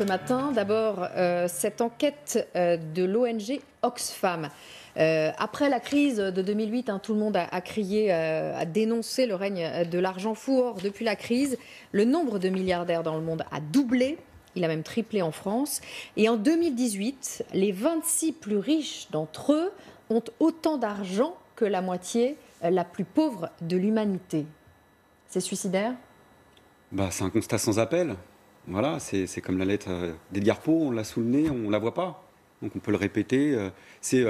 ce matin. D'abord, cette enquête de l'ONG Oxfam. Après la crise de 2008, tout le monde a crié, a dénoncé le règne de l'argent fou. Or, depuis la crise, le nombre de milliardaires dans le monde a doublé. Il a même triplé en France. Et en 2018, les 26 plus riches d'entre eux ont autant d'argent que la moitié la plus pauvre de l'humanité. C'est suicidaire ? C'est un constat sans appel. Voilà, c'est comme la lettre d'Edgar Poe, on l'a sous le nez, on ne la voit pas. Donc on peut le répéter. C'est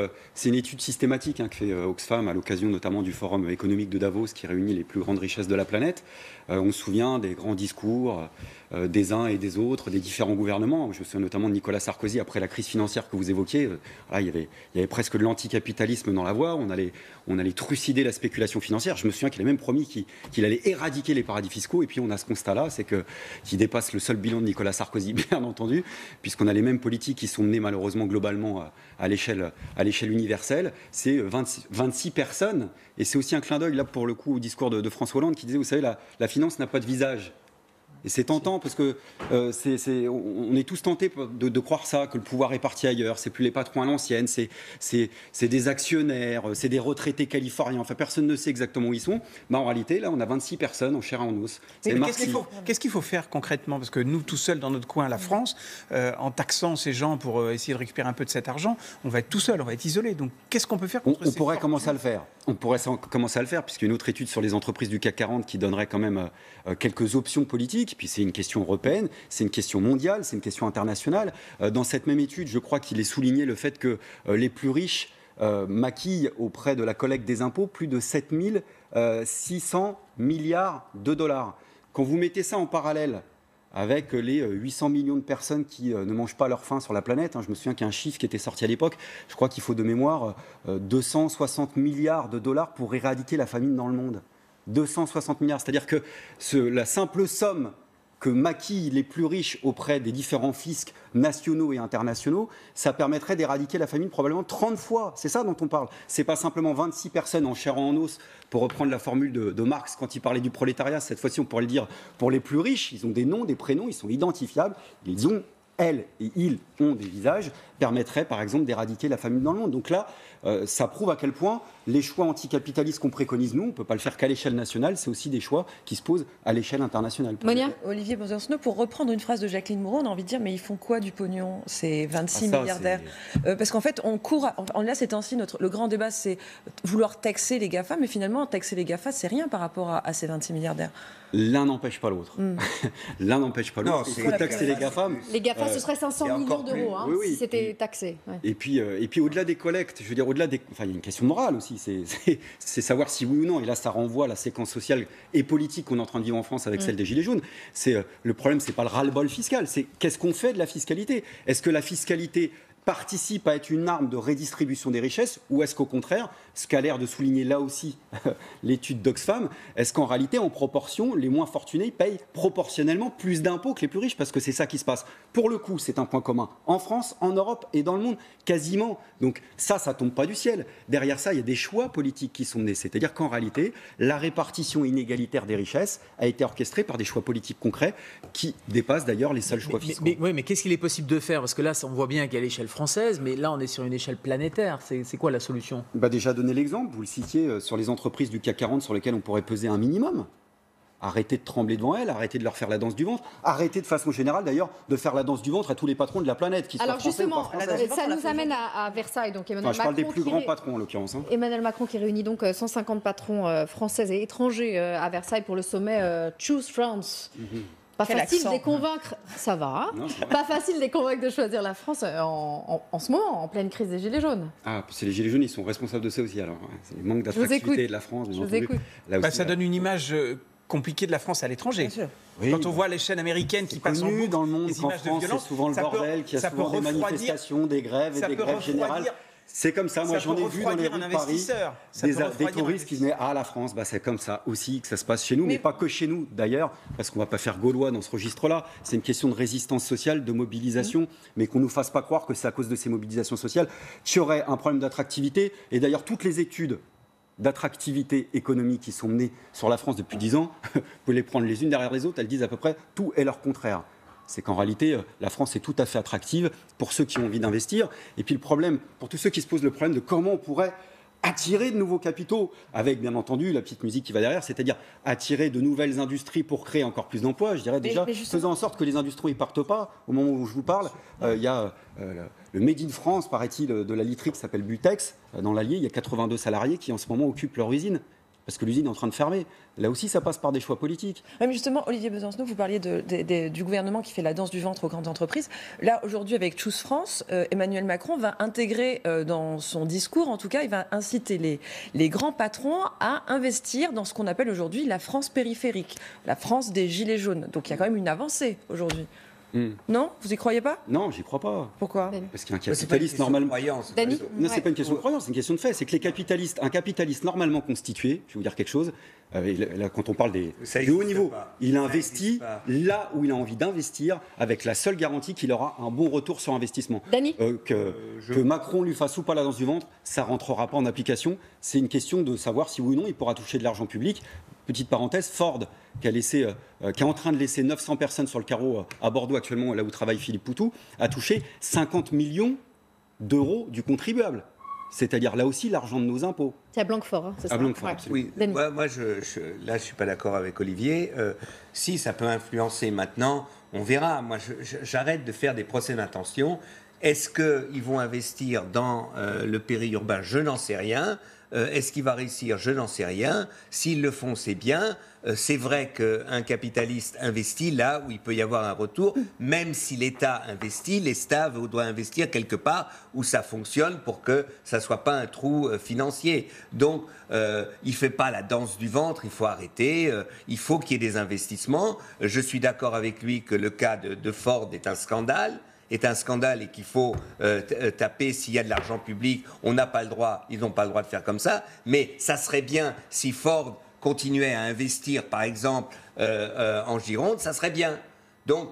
une étude systématique que fait Oxfam à l'occasion notamment du Forum économique de Davos qui réunit les plus grandes richesses de la planète. On se souvient des grands discours des uns et des autres, des différents gouvernements. Je me souviens notamment de Nicolas Sarkozy après la crise financière que vous évoquiez. Il y avait presque de l'anticapitalisme dans la voie. On allait trucider la spéculation financière. Je me souviens qu'il a même promis qu'il allait éradiquer les paradis fiscaux. Et puis on a ce constat-là, c'est qu'il dépasse le seul bilan de Nicolas Sarkozy, bien entendu, puisqu'on a les mêmes politiques qui sont menées malheureusement globalement à l'échelle universelle. C'est 26 personnes. Et c'est aussi un clin d'œil, là, pour le coup, au discours de François Hollande qui disait, vous savez, la finance n'a pas de visage. Et c'est tentant parce que on est tous tentés de croire ça, que le pouvoir est parti ailleurs. C'est plus les patrons à l'ancienne, c'est des actionnaires, c'est des retraités californiens. Enfin, personne ne sait exactement où ils sont. Mais en réalité, là, on a 26 personnes en chair et en os. Qu'est-ce qu'il faut faire concrètement ? Parce que nous, tout seuls dans notre coin, la France, en taxant ces gens pour essayer de récupérer un peu de cet argent, on va être tout seul, on va être isolé. Donc, qu'est-ce qu'on peut faire contre on pourrait commencer à le faire. On pourrait commencer à le faire, puisqu'il y a une autre étude sur les entreprises du CAC 40 qui donnerait quand même quelques options politiques. Puis c'est une question européenne, c'est une question mondiale, c'est une question internationale. Dans cette même étude, je crois qu'il est souligné le fait que les plus riches maquillent auprès de la collecte des impôts plus de 7 600 milliards de dollars. Quand vous mettez ça en parallèle avec les 800 millions de personnes qui ne mangent pas leur faim sur la planète. Je me souviens qu'il y a un chiffre qui était sorti à l'époque. Je crois qu'il faut de mémoire 260 milliards de dollars pour éradiquer la famine dans le monde. 260 milliards, c'est-à-dire que la simple somme que maquillent les plus riches auprès des différents fiscs nationaux et internationaux, ça permettrait d'éradiquer la famine probablement 30 fois. C'est ça dont on parle. C'est pas simplement 26 personnes en chair et en os, pour reprendre la formule de Marx quand il parlait du prolétariat. Cette fois-ci, on pourrait le dire pour les plus riches. Ils ont des noms, des prénoms, ils sont identifiables. Elles et ils ont des visages, permettrait par exemple d'éradiquer la famine dans le monde. Donc là, ça prouve à quel point les choix anticapitalistes qu'on préconise, nous, on ne peut pas le faire qu'à l'échelle nationale, c'est aussi des choix qui se posent à l'échelle internationale. Monia ? Olivier Besancenot, pour reprendre une phrase de Jacqueline Moreau, on a envie de dire, mais ils font quoi du pognon, ces 26 milliardaires ? Parce qu'en fait, on court, là ces temps-ci, le grand débat, c'est vouloir taxer les GAFA, mais finalement, taxer les GAFA, c'est rien par rapport à ces 26 milliardaires. L'un n'empêche pas l'autre. L'un n'empêche pas l'autre. Il faut taxer les GAFA. Les GAFA, ce serait 500 millions d'euros si c'était taxé. Ouais. Et puis au-delà des collectes, je veux dire, il y a une question morale aussi. C'est savoir si oui ou non. Et là, ça renvoie à la séquence sociale et politique qu'on est en train de vivre en France avec celle des Gilets jaunes. Le problème, c'est pas le ras-le-bol fiscal. C'est qu'est-ce qu'on fait de la fiscalité ? Est-ce que la fiscalité participe à être une arme de redistribution des richesses, ou est-ce qu'au contraire, ce qu'a l'air de souligner là aussi l'étude d'Oxfam, est-ce qu'en réalité, en proportion, les moins fortunés payent proportionnellement plus d'impôts que les plus riches, parce que c'est ça qui se passe. Pour le coup, c'est un point commun en France, en Europe et dans le monde, quasiment. Donc ça tombe pas du ciel. Derrière ça, il y a des choix politiques qui sont menés. C'est-à-dire qu'en réalité, la répartition inégalitaire des richesses a été orchestrée par des choix politiques concrets qui dépassent d'ailleurs les seuls choix fiscaux. Mais qu'est-ce qu'il est possible de faire ? Parce que là, on voit bien qu'il y a l'échelle française, mais là, on est sur une échelle planétaire. C'est quoi la solution ? Déjà, donner l'exemple, vous le citiez, sur les entreprises du CAC 40 sur lesquelles on pourrait peser un minimum. Arrêtez de trembler devant elles, arrêtez de leur faire la danse du ventre, arrêtez de façon générale d'ailleurs de faire la danse du ventre à tous les patrons de la planète. Alors justement, ça nous amène à Versailles. Donc Emmanuel Macron, je parle des plus grands patrons en l'occurrence. Emmanuel Macron qui réunit donc 150 patrons français et étrangers à Versailles pour le sommet Choose France. Pas facile de les convaincre, ça va. Non, pas facile de les convaincre de choisir la France en ce moment, en pleine crise des Gilets jaunes. C'est les Gilets jaunes, ils sont responsables de ça aussi. Alors, c'est le manque d'attractivité de la France. Je vous écoute. Ça donne une image compliquée de la France à l'étranger. Oui. Quand on voit les chaînes américaines qui passent en boucle dans le monde des qu'en images France, de violence, c'est souvent le bordel, qu'il y a souvent des manifestations, des grèves et des grèves générales. C'est comme ça, moi j'en ai vu dans les rues de Paris des touristes qui disaient la France, c'est comme ça aussi que ça se passe chez nous, mais pas que chez nous d'ailleurs, parce qu'on ne va pas faire gaulois dans ce registre-là. C'est une question de résistance sociale, de mobilisation, mais qu'on ne nous fasse pas croire que c'est à cause de ces mobilisations sociales qu'il y aurait un problème d'attractivité. Et d'ailleurs, toutes les études d'attractivité économique qui sont menées sur la France depuis 10 ans, vous pouvez les prendre les unes derrière les autres, elles disent à peu près tout et leur contraire. c'est qu'en réalité, la France est tout à fait attractive pour ceux qui ont envie d'investir. Et puis le problème, pour tous ceux qui se posent le problème de comment on pourrait attirer de nouveaux capitaux, avec bien entendu la petite musique qui va derrière, c'est-à-dire attirer de nouvelles industries pour créer encore plus d'emplois, je dirais déjà, faisant en sorte que les industries ne partent pas. Au moment où je vous parle, il y a le Made in France, paraît-il, de la literie qui s'appelle Butex, dans l'Allier, il y a 82 salariés qui en ce moment occupent leur usine. Parce que l'usine est en train de fermer. Là aussi, ça passe par des choix politiques. Mais justement, Olivier Besancenot, vous parliez du gouvernement qui fait la danse du ventre aux grandes entreprises. Là, aujourd'hui, avec Choose France, Emmanuel Macron va intégrer dans son discours, en tout cas, il va inciter les grands patrons à investir dans ce qu'on appelle aujourd'hui la France périphérique, la France des Gilets jaunes. Donc il y a quand même une avancée aujourd'hui. Non, vous y croyez pas? Non, j'y crois pas. Pourquoi? Parce qu'un capitaliste normalement. Dany, Non, c'est pas une question de croyance, c'est une question de fait. C'est que un capitaliste normalement constitué, je vais vous dire quelque chose. Là, quand on parle du haut niveau, il investit là où il a envie d'investir, avec la seule garantie qu'il aura un bon retour sur investissement. Dany, que Macron lui fasse ou pas la danse du ventre, ça rentrera pas en application. C'est une question de savoir si oui ou non il pourra toucher de l'argent public. Petite parenthèse, Ford, qui est en train de laisser 900 personnes sur le carreau à Bordeaux actuellement, là où travaille Philippe Poutou, a touché 50 millions d'euros du contribuable. C'est-à-dire là aussi l'argent de nos impôts. c'est à Blanquefort, hein, c'est ça? À Blanquefort, absolument. Oui, moi là, je suis pas d'accord avec Olivier. Si ça peut influencer maintenant, on verra. Moi, j'arrête de faire des procès d'intention. Est-ce qu'ils vont investir dans le périurbain? Je n'en sais rien. Est-ce qu'il va réussir? Je n'en sais rien. S'ils le font, c'est bien. C'est vrai qu'un capitaliste investit là où il peut y avoir un retour, même si l'État investit, l'État doit investir quelque part où ça fonctionne pour que ça ne soit pas un trou financier. Donc, il ne fait pas la danse du ventre, il faut arrêter, il faut qu'il y ait des investissements. Je suis d'accord avec lui que le cas de Ford est un scandale et qu'il faut taper s'il y a de l'argent public. On n'a pas le droit, ils n'ont pas le droit de faire comme ça. Mais ça serait bien si Ford continuait à investir, par exemple, en Gironde, ça serait bien. Donc,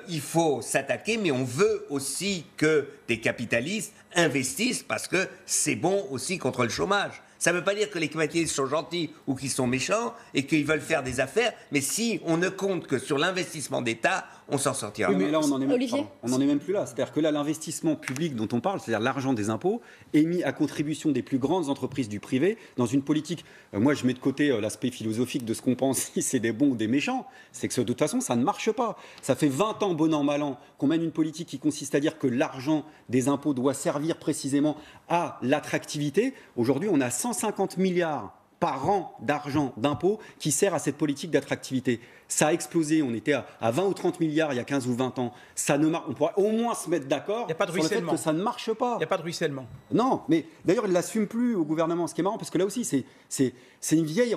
il faut s'attaquer, mais on veut aussi que des capitalistes investissent parce que c'est bon aussi contre le chômage. Ça ne veut pas dire que les capitalistes sont gentils ou qu'ils sont méchants et qu'ils veulent faire des affaires, mais si on ne compte que sur l'investissement d'État, on s'en sortira. Oui, mais là, on n'en est même plus là. C'est-à-dire que là, l'investissement public dont on parle, c'est-à-dire l'argent des impôts, est mis à contribution des plus grandes entreprises du privé dans une politique. Moi, je mets de côté l'aspect philosophique de ce qu'on pense, si c'est des bons ou des méchants. C'est que de toute façon, ça ne marche pas. Ça fait 20 ans, bon an, mal an, qu'on mène une politique qui consiste à dire que l'argent des impôts doit servir précisément à l'attractivité. Aujourd'hui, on a 150 milliards par an d'argent d'impôts qui sert à cette politique d'attractivité. Ça a explosé, on était à 20 ou 30 milliards il y a 15 ou 20 ans. Ça ne marche, on pourrait au moins se mettre d'accord sur le fait que ça ne marche pas. Il n'y a pas de ruissellement. Non, mais d'ailleurs, il ne l'assume plus au gouvernement, ce qui est marrant, parce que là aussi, c'est une vieille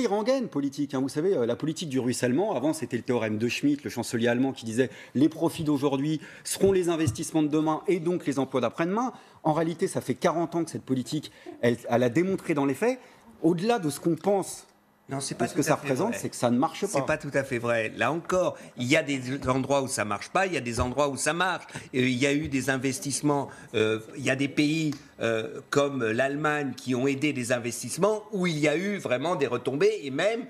rengaine politique. Hein. Vous savez, la politique du ruissellement, avant, c'était le théorème de Schmitt, le chancelier allemand, qui disait « les profits d'aujourd'hui seront les investissements de demain et donc les emplois d'après-demain ». En réalité, ça fait 40 ans que cette politique, elle a démontré dans les faits, au-delà de ce qu'on pense. Non, c'est pas ce que ça représente, c'est que ça ne marche pas. C'est pas tout à fait vrai. Là encore, il y a des endroits où ça marche pas, il y a des endroits où ça marche. Il y a eu des investissements. Il y a des pays comme l'Allemagne qui ont aidé des investissements où il y a eu vraiment des retombées et même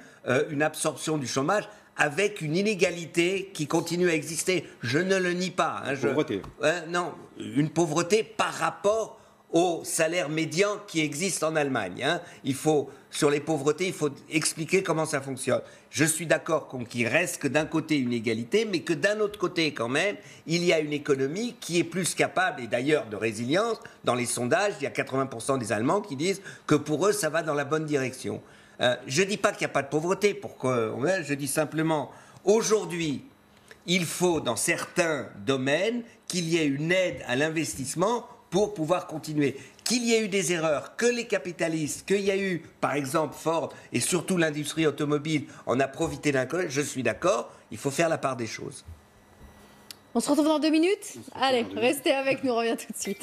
une absorption du chômage avec une inégalité qui continue à exister. Je ne le nie pas. Hein, pauvreté. Non, une pauvreté par rapport au salaire médian qui existe en Allemagne. Hein. Sur les pauvretés, il faut expliquer comment ça fonctionne. Je suis d'accord qu'il reste que d'un côté une égalité, mais que d'un autre côté, quand même, il y a une économie qui est plus capable, et d'ailleurs de résilience. Dans les sondages, il y a 80% des Allemands qui disent que pour eux, ça va dans la bonne direction. Je ne dis pas qu'il n'y a pas de pauvreté, je dis simplement, aujourd'hui, il faut, dans certains domaines, qu'il y ait une aide à l'investissement pour pouvoir continuer. Qu'il y ait eu des erreurs, que les capitalistes, qu'il y a eu, par exemple, Ford et surtout l'industrie automobile en a profité d'un coup, je suis d'accord, il faut faire la part des choses. On se retrouve dans 2 minutes. Allez, restez avec nous, on revient tout de suite.